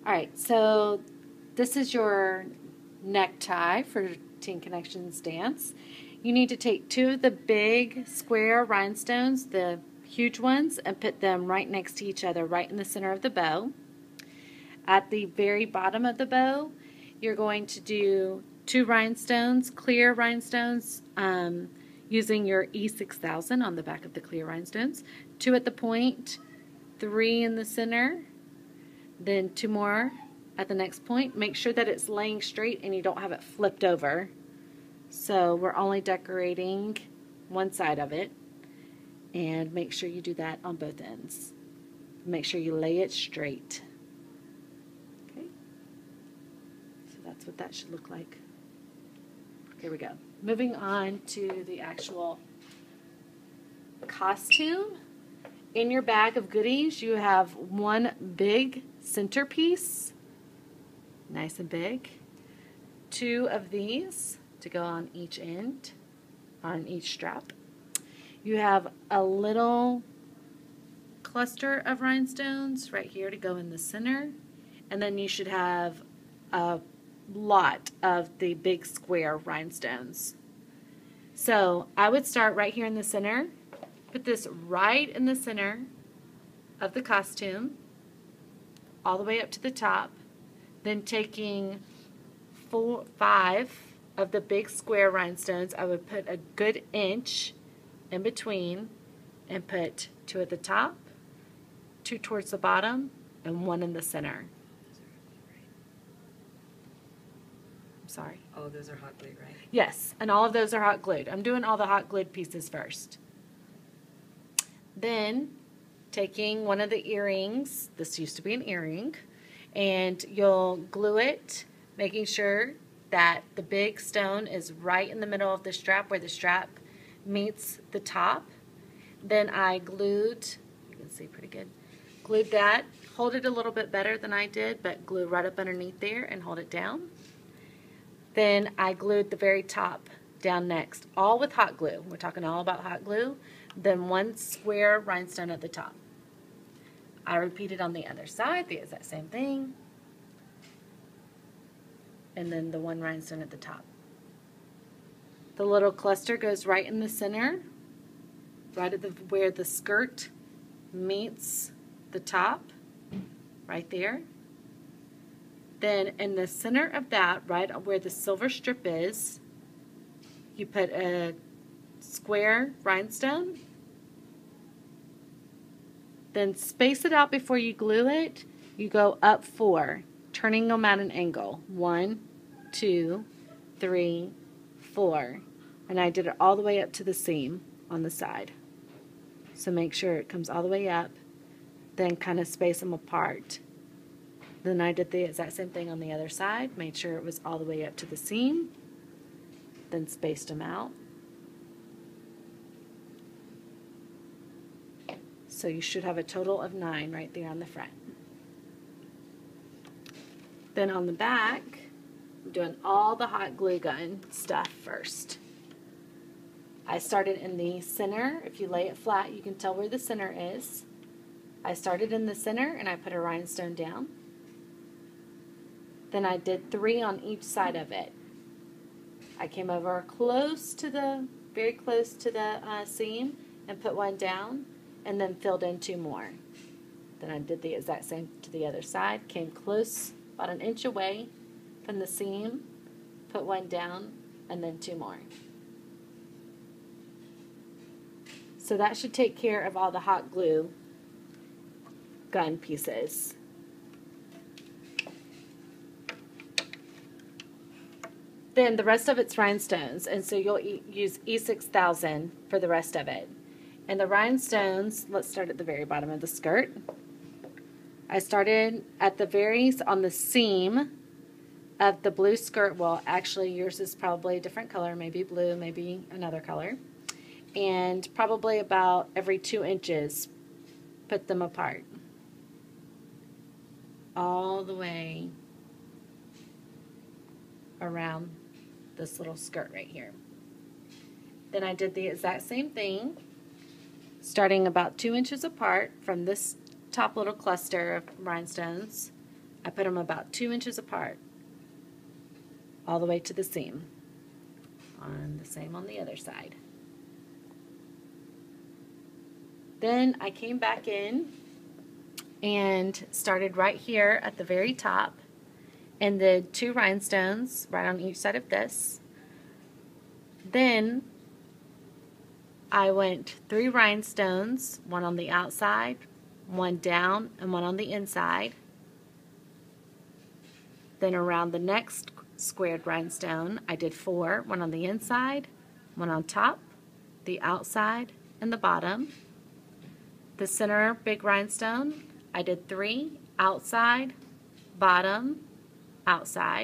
Alright, so this is your necktie for Teen Connections Dance. You need to take two of the big square rhinestones, the huge ones, and put them right next to each other, right in the center of the bow. At the very bottom of the bow, you're going to do two rhinestones, clear rhinestones, using your E6000 on the back of the clear rhinestones. Two at the point, three in the center, then two more at the next point. Make sure that it's laying straight and you don't have it flipped over. So we're only decorating one side of it, and make sure you do that on both ends. Make sure you lay it straight. Okay, so that's what that should look like. Here we go. Moving on to the actual costume. In your bag of goodies, you have one big centerpiece, nice and big, two of these to go on each end, on each strap. You have a little cluster of rhinestones right here to go in the center, and then you should have a lot of the big square rhinestones. So I would start right here in the center, put this right in the center of the costume, all the way up to the top, then taking 5 of the big square rhinestones, I would put a good inch in between and put 2 at the top, 2 towards the bottom, and 1 in the center. I'm sorry. Oh, those are hot glued, right? Yes, and all of those are hot glued. I'm doing all the hot glued pieces first. Then taking one of the earrings, this used to be an earring, and you'll glue it, making sure that the big stone is right in the middle of the strap where the strap meets the top. Then I glued, you can see pretty good, glued that, hold it a little bit better than I did, but glue right up underneath there and hold it down. Then I glued the very top down next, all with hot glue. We're talking all about hot glue. Then one square rhinestone at the top. I repeated on the other side, the exact same thing. And then the one rhinestone at the top. The little cluster goes right in the center, right at where the skirt meets the top, right there. Then in the center of that, right where the silver strip is, you put a square rhinestone. Then space it out before you glue it. You go up 4, turning them at an angle. 1, 2, 3, 4. And I did it all the way up to the seam on the side. So make sure it comes all the way up, then kind of space them apart. Then I did the exact same thing on the other side, made sure it was all the way up to the seam, then spaced them out. So you should have a total of 9 right there on the front. Then on the back, I'm doing all the hot glue gun stuff first. I started in the center. If you lay it flat, you can tell where the center is. I started in the center and I put a rhinestone down. Then I did 3 on each side of it. I came over very close to the seam and put 1 down, and then filled in 2 more. Then I did the exact same to the other side, came close, about an inch away from the seam, put 1 down, and then 2 more. So that should take care of all the hot glue gun pieces. Then the rest of it's rhinestones, and so you'll use E6000 for the rest of it. And the rhinestones, let's start at the very bottom of the skirt. I started at on the seam of the blue skirt. Well, actually yours is probably a different color, maybe blue, maybe another color. And probably about every 2 inches, put them apart. All the way around this little skirt right here. Then I did the exact same thing, starting about 2 inches apart from this top little cluster of rhinestones. I put them about 2 inches apart, all the way to the seam. On the same on the other side. Then I came back in and started right here at the very top and did 2 rhinestones right on each side of this. Then I went 3 rhinestones, one on the outside, one down, and one on the inside. Then around the next squared rhinestone, I did 4, one on the inside, one on top, the outside, and the bottom. The center big rhinestone, I did 3, outside, bottom, outside.